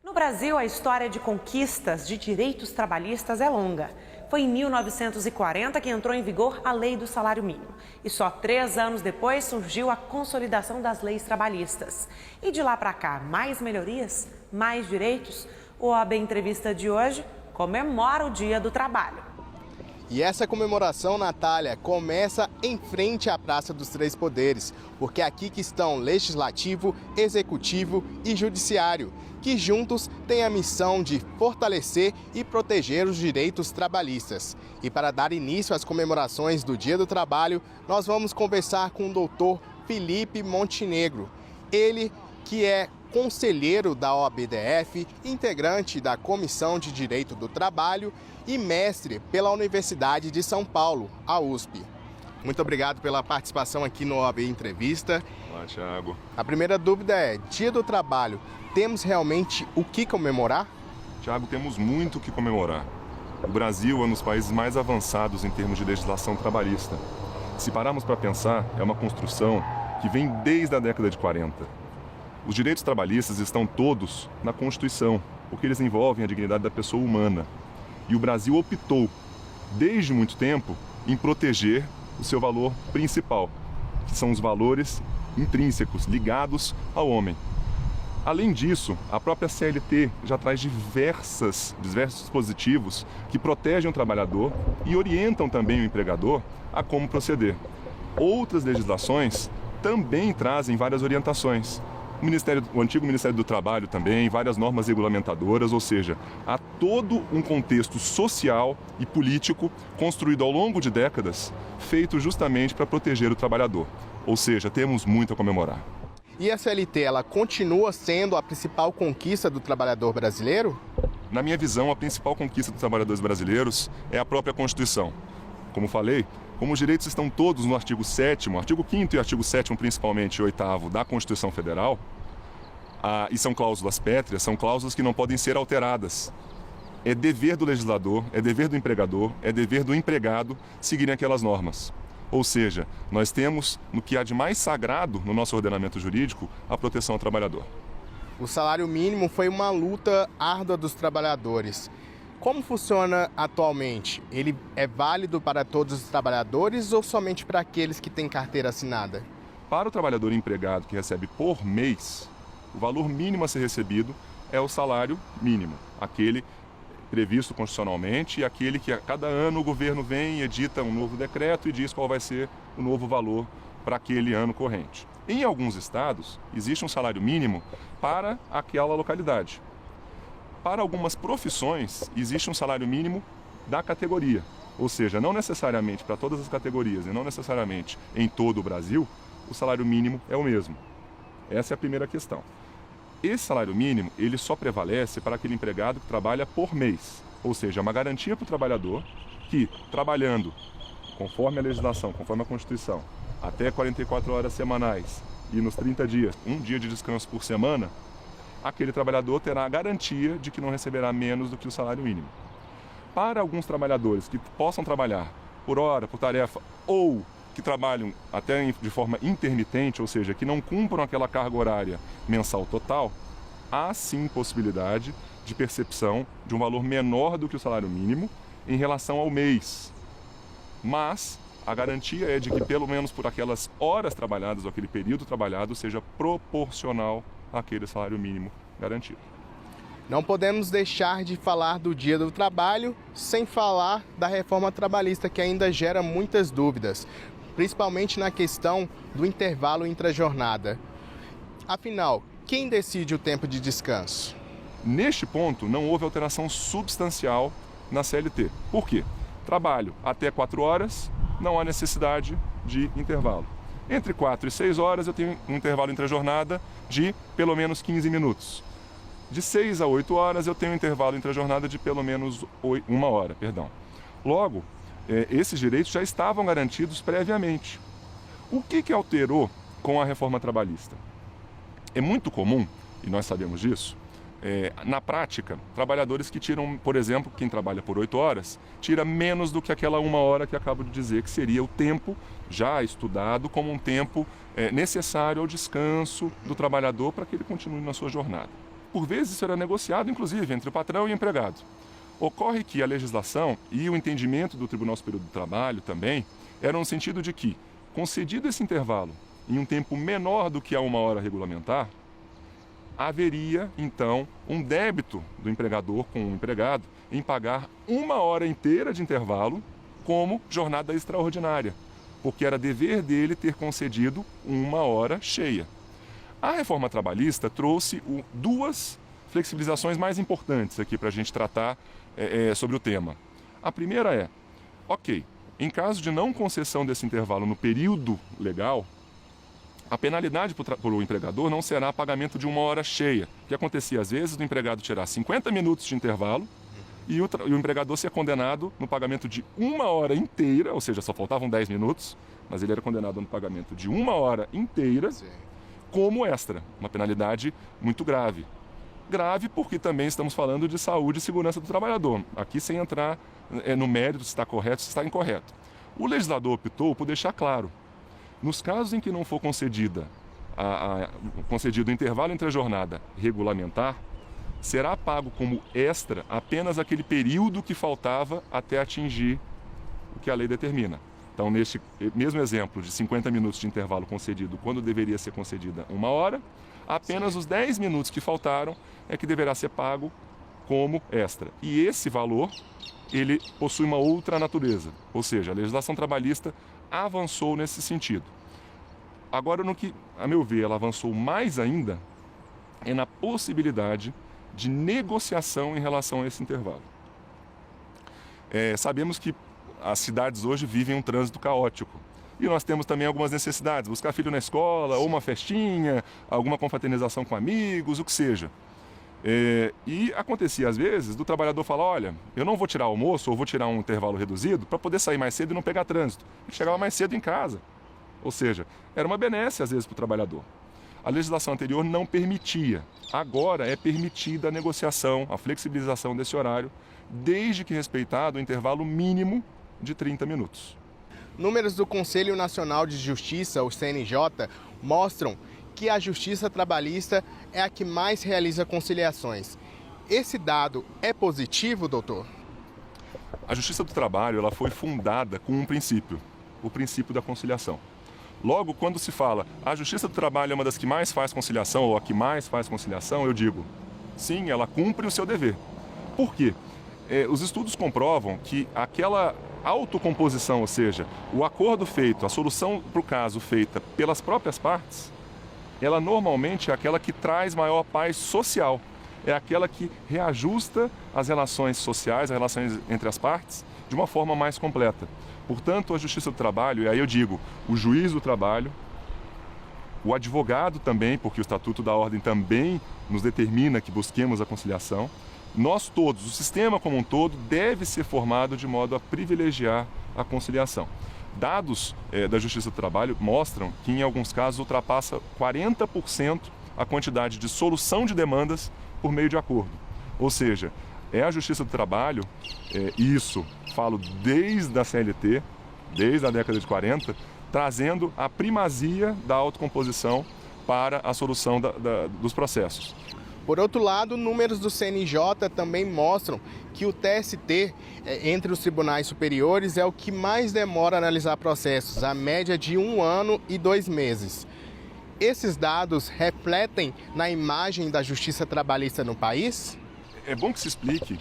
No Brasil, a história de conquistas de direitos trabalhistas é longa. Foi em 1940 que entrou em vigor a Lei do Salário Mínimo. E só 3 anos depois surgiu a consolidação das leis trabalhistas. E de lá para cá, mais melhorias, mais direitos? O OAB Entrevista de hoje comemora o Dia do Trabalho. E essa comemoração, Natália, começa em frente à Praça dos Três Poderes, porque é aqui que estão Legislativo, Executivo e Judiciário, que juntos têm a missão de fortalecer e proteger os direitos trabalhistas. E para dar início às comemorações do Dia do Trabalho, nós vamos conversar com o doutor Felipe Montenegro. Ele que é conselheiro da OABDF, integrante da Comissão de Direito do Trabalho e mestre pela Universidade de São Paulo, a USP. Muito obrigado pela participação aqui no OAB Entrevista. Olá, Thiago. A primeira dúvida é, Dia do Trabalho, temos realmente o que comemorar? Thiago, temos muito o que comemorar. O Brasil é um dos países mais avançados em termos de legislação trabalhista. Se pararmos para pensar, é uma construção que vem desde a década de 40. Os direitos trabalhistas estão todos na Constituição, porque eles envolvem a dignidade da pessoa humana. E o Brasil optou, desde muito tempo, em proteger o seu valor principal, que são os valores intrínsecos, ligados ao homem. Além disso, a própria CLT já traz diversos dispositivos que protegem o trabalhador e orientam também o empregador a como proceder. Outras legislações também trazem várias orientações. O antigo Ministério do Trabalho também, várias normas regulamentadoras, ou seja, há todo um contexto social e político construído ao longo de décadas, feito justamente para proteger o trabalhador. Ou seja, temos muito a comemorar. E a CLT, ela continua sendo a principal conquista do trabalhador brasileiro? Na minha visão, a principal conquista dos trabalhadores brasileiros é a própria Constituição. Como falei, como os direitos estão todos no artigo 7º, artigo 5º e artigo 7º principalmente, e 8º da Constituição Federal, e são cláusulas pétreas, são cláusulas que não podem ser alteradas. É dever do legislador, é dever do empregador, é dever do empregado seguirem aquelas normas. Ou seja, nós temos, no que há de mais sagrado no nosso ordenamento jurídico, a proteção ao trabalhador. O salário mínimo foi uma luta árdua dos trabalhadores. Como funciona atualmente? Ele é válido para todos os trabalhadores ou somente para aqueles que têm carteira assinada? Para o trabalhador empregado que recebe por mês, o valor mínimo a ser recebido é o salário mínimo, aquele previsto constitucionalmente e aquele que a cada ano o governo vem e edita um novo decreto e diz qual vai ser o novo valor para aquele ano corrente. Em alguns estados, existe um salário mínimo para aquela localidade. Para algumas profissões, existe um salário mínimo da categoria. Ou seja, não necessariamente para todas as categorias e não necessariamente em todo o Brasil, o salário mínimo é o mesmo. Essa é a primeira questão. Esse salário mínimo, ele só prevalece para aquele empregado que trabalha por mês. Ou seja, é uma garantia para o trabalhador que, trabalhando conforme a legislação, conforme a Constituição, até 44 horas semanais e nos 30 dias, um dia de descanso por semana, aquele trabalhador terá a garantia de que não receberá menos do que o salário mínimo. Para alguns trabalhadores que possam trabalhar por hora, por tarefa, ou que trabalham até de forma intermitente, ou seja, que não cumpram aquela carga horária mensal total, há sim possibilidade de percepção de um valor menor do que o salário mínimo em relação ao mês. Mas a garantia é de que, pelo menos por aquelas horas trabalhadas, ou aquele período trabalhado, seja proporcional àquele salário mínimo garantido. Não podemos deixar de falar do Dia do Trabalho sem falar da reforma trabalhista, que ainda gera muitas dúvidas, principalmente na questão do intervalo intrajornada. Afinal, quem decide o tempo de descanso? Neste ponto, não houve alteração substancial na CLT. Por quê? Trabalho até 4 horas, não há necessidade de intervalo. Entre 4 e 6 horas eu tenho um intervalo intrajornada de pelo menos 15 minutos. De 6 a 8 horas eu tenho um intervalo intrajornada de pelo menos 1 hora. Logo, esses direitos já estavam garantidos previamente. O que alterou com a reforma trabalhista? É muito comum, e nós sabemos disso, na prática, trabalhadores que tiram, por exemplo, quem trabalha por 8 horas, tira menos do que aquela 1 hora que acabo de dizer, que seria o tempo já estudado como um tempo necessário ao descanso do trabalhador para que ele continue na sua jornada. por vezes isso era negociado, inclusive, entre o patrão e o empregado. Ocorre que a legislação e o entendimento do Tribunal Superior do Trabalho também eram no sentido de que, concedido esse intervalo em um tempo menor do que a 1 hora regulamentar, haveria, então, um débito do empregador com o empregado em pagar 1 hora inteira de intervalo como jornada extraordinária, porque era dever dele ter concedido 1 hora cheia. A reforma trabalhista trouxe duas flexibilizações mais importantes aqui para a gente tratar sobre o tema. A primeira é, ok, em caso de não concessão desse intervalo no período legal, a penalidade para o empregador não será pagamento de 1 hora cheia, que acontecia às vezes do empregado tirar 50 minutos de intervalo e o empregador ser condenado no pagamento de 1 hora inteira, ou seja, só faltavam 10 minutos, mas ele era condenado no pagamento de 1 hora inteira como extra, uma penalidade muito grave. Grave porque também estamos falando de saúde e segurança do trabalhador, aqui sem entrar no mérito se está correto, se está incorreto. O legislador optou por deixar claro, nos casos em que não for concedido o intervalo entre a jornada regulamentar, será pago como extra apenas aquele período que faltava até atingir o que a lei determina. Então, neste mesmo exemplo de 50 minutos de intervalo concedido quando deveria ser concedida 1 hora, apenas os 10 minutos que faltaram é que deverá ser pago como extra. E esse valor, ele possui uma outra natureza, ou seja, a legislação trabalhista avançou nesse sentido. Agora, no que, a meu ver, ela avançou mais ainda, é na possibilidade de negociação em relação a esse intervalo. Sabemos que as cidades hoje vivem um trânsito caótico. E nós temos também algumas necessidades, buscar filho na escola, ou uma festinha, alguma confraternização com amigos, o que seja. E acontecia às vezes do trabalhador falar, olha, eu não vou tirar almoço ou vou tirar um intervalo reduzido para poder sair mais cedo e não pegar trânsito. Ele chegava mais cedo em casa. Ou seja, era uma benesse às vezes para o trabalhador. A legislação anterior não permitia. Agora é permitida a negociação, a flexibilização desse horário, desde que respeitado o intervalo mínimo de 30 minutos. Números do Conselho Nacional de Justiça, o CNJ, mostram que a Justiça Trabalhista é a que mais realiza conciliações. Esse dado é positivo, doutor? A Justiça do Trabalho ela foi fundada com um princípio, o princípio da conciliação. Logo, quando se fala a Justiça do Trabalho é uma das que mais faz conciliação ou a que mais faz conciliação, eu digo, sim, ela cumpre o seu dever. Por quê? Os estudos comprovam que aquela autocomposição, ou seja, o acordo feito, a solução para o caso feita pelas próprias partes, ela normalmente é aquela que traz maior paz social. É aquela que reajusta as relações sociais, as relações entre as partes, de uma forma mais completa. Portanto, a Justiça do Trabalho, e aí eu digo, o juiz do trabalho, o advogado também, porque o Estatuto da Ordem também nos determina que busquemos a conciliação, nós todos, o sistema como um todo, deve ser formado de modo a privilegiar a conciliação. Dados da Justiça do Trabalho mostram que, em alguns casos, ultrapassa 40% a quantidade de solução de demandas por meio de acordo. Ou seja, é a Justiça do Trabalho, isso falo desde a CLT, desde a década de 40, trazendo a primazia da autocomposição para a solução dos processos. Por outro lado, números do CNJ também mostram que o TST, entre os tribunais superiores, é o que mais demora a analisar processos, a média de 1 ano e 2 meses. Esses dados refletem na imagem da justiça trabalhista no país? É bom que se explique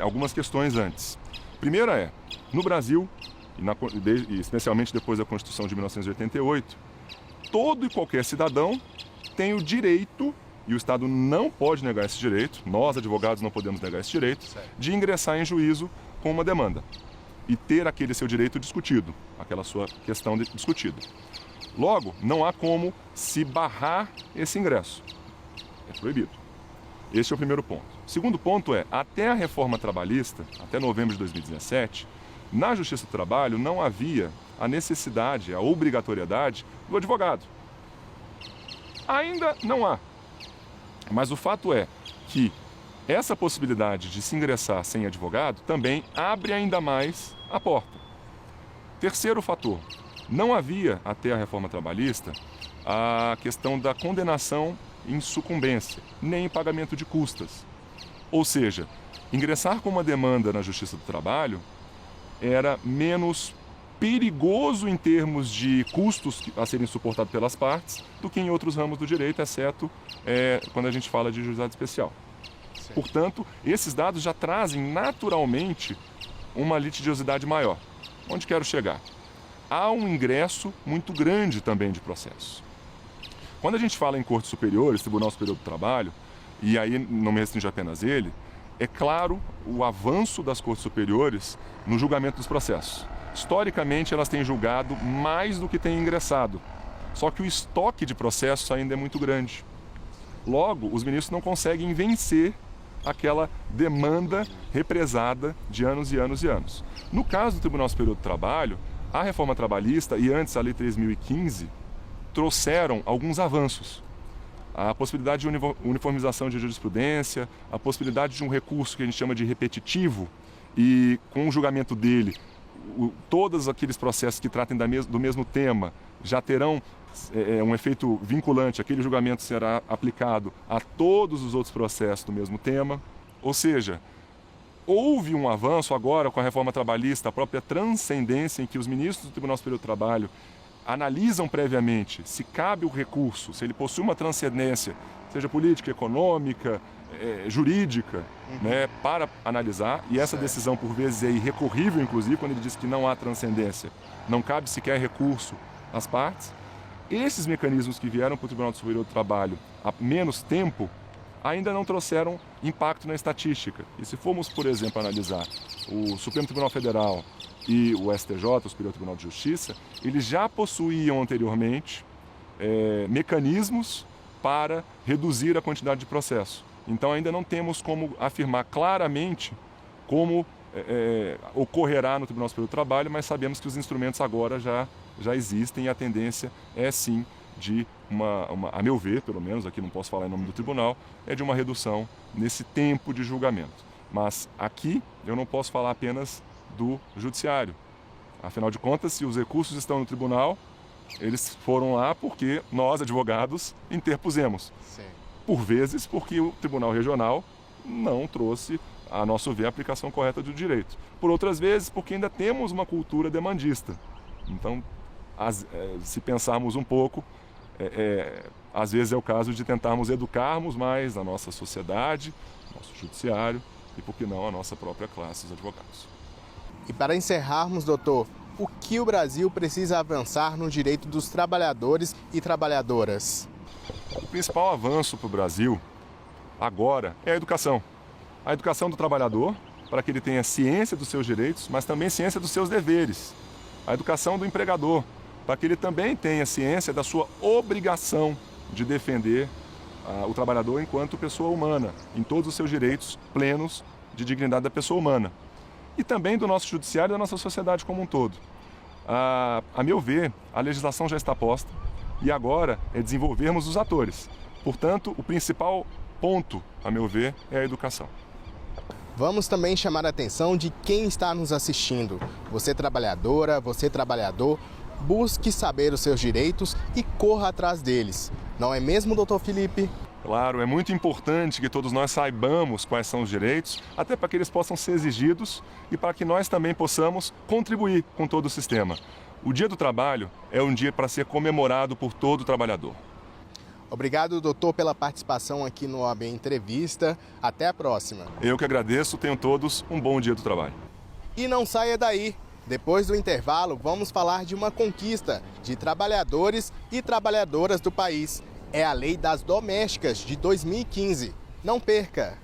algumas questões antes. Primeira no Brasil, e especialmente depois da Constituição de 1988, todo e qualquer cidadão tem o direito, e o Estado não pode negar esse direito, nós advogados não podemos negar esse direito, de ingressar em juízo com uma demanda e ter aquele seu direito discutido, aquela sua questão discutida. Logo, não há como se barrar esse ingresso. É proibido. Este é o primeiro ponto. O segundo ponto até a reforma trabalhista, até novembro de 2017, na Justiça do Trabalho não havia a necessidade, a obrigatoriedade do advogado. Ainda não há. Mas o fato é que essa possibilidade de se ingressar sem advogado também abre ainda mais a porta. Terceiro fator, não havia, até a reforma trabalhista, a questão da condenação em sucumbência, nem em pagamento de custas. Ou seja, ingressar com uma demanda na Justiça do Trabalho era menos perigoso em termos de custos a serem suportados pelas partes do que em outros ramos do direito, exceto quando a gente fala de juizado especial. Sim. Portanto, esses dados já trazem naturalmente uma litigiosidade maior. Onde quero chegar? Há um ingresso muito grande também de processos. Quando a gente fala em cortes superiores, Tribunal Superior do Trabalho, e aí não me restringe apenas ele, é claro o avanço das cortes superiores no julgamento dos processos. Historicamente, elas têm julgado mais do que têm ingressado. Só que o estoque de processos ainda é muito grande. Logo, os ministros não conseguem vencer aquela demanda represada de anos e anos e anos. No caso do Tribunal Superior do Trabalho, a reforma trabalhista e antes a Lei 3.015 trouxeram alguns avanços. A possibilidade de uniformização de jurisprudência, a possibilidade de um recurso que a gente chama de repetitivo e com o julgamento dele, todos aqueles processos que tratem do mesmo tema já terão um efeito vinculante, aquele julgamento será aplicado a todos os outros processos do mesmo tema. Ou seja, houve um avanço agora com a reforma trabalhista, a própria transcendência em que os ministros do Tribunal Superior do Trabalho analisam previamente se cabe o recurso, se ele possui uma transcendência, seja política, econômica, jurídica, né, para analisar. E essa decisão, por vezes, é irrecorrível, inclusive, quando ele diz que não há transcendência, não cabe sequer recurso às partes. Esses mecanismos que vieram para o Tribunal Superior do Trabalho há menos tempo ainda não trouxeram impacto na estatística. E se formos, por exemplo, analisar o Supremo Tribunal Federal e o STJ, o Superior Tribunal de Justiça, eles já possuíam anteriormente mecanismos para reduzir a quantidade de processo. Então ainda não temos como afirmar claramente como ocorrerá no Tribunal Superior do Trabalho, mas sabemos que os instrumentos agora já existem e a tendência é sim de a meu ver, pelo menos, aqui não posso falar em nome do tribunal, é de uma redução nesse tempo de julgamento. Mas aqui eu não posso falar apenas do judiciário. Afinal de contas, se os recursos estão no tribunal, eles foram lá porque nós, advogados, interpusemos. Sim. Por vezes porque o Tribunal Regional não trouxe, a nosso ver, a aplicação correta do direito. Por outras vezes porque ainda temos uma cultura demandista. Então, se pensarmos um pouco, às vezes é o caso de tentarmos educarmos mais a nossa sociedade, nosso judiciário e, por que não, a nossa própria classe, os advogados. E para encerrarmos, doutor, o que o Brasil precisa avançar no direito dos trabalhadores e trabalhadoras? O principal avanço para o Brasil agora é a educação. A educação do trabalhador, para que ele tenha ciência dos seus direitos, mas também ciência dos seus deveres. A educação do empregador, para que ele também tenha ciência da sua obrigação de defender o trabalhador enquanto pessoa humana, em todos os seus direitos plenos de dignidade da pessoa humana. E também do nosso judiciário e da nossa sociedade como um todo. A meu ver, a legislação já está posta e agora é desenvolvermos os atores. Portanto, o principal ponto, a meu ver, é a educação. Vamos também chamar a atenção de quem está nos assistindo. Você trabalhadora, você trabalhador, busque saber os seus direitos e corra atrás deles. Não é mesmo, doutor Felipe? Claro, é muito importante que todos nós saibamos quais são os direitos, até para que eles possam ser exigidos e para que nós também possamos contribuir com todo o sistema. O Dia do Trabalho é um dia para ser comemorado por todo trabalhador. Obrigado, doutor, pela participação aqui no OAB Entrevista. Até a próxima. Eu que agradeço. Tenham todos um bom Dia do Trabalho. E não saia daí. Depois do intervalo, vamos falar de uma conquista de trabalhadores e trabalhadoras do país. É a Lei das Domésticas de 2015. Não perca!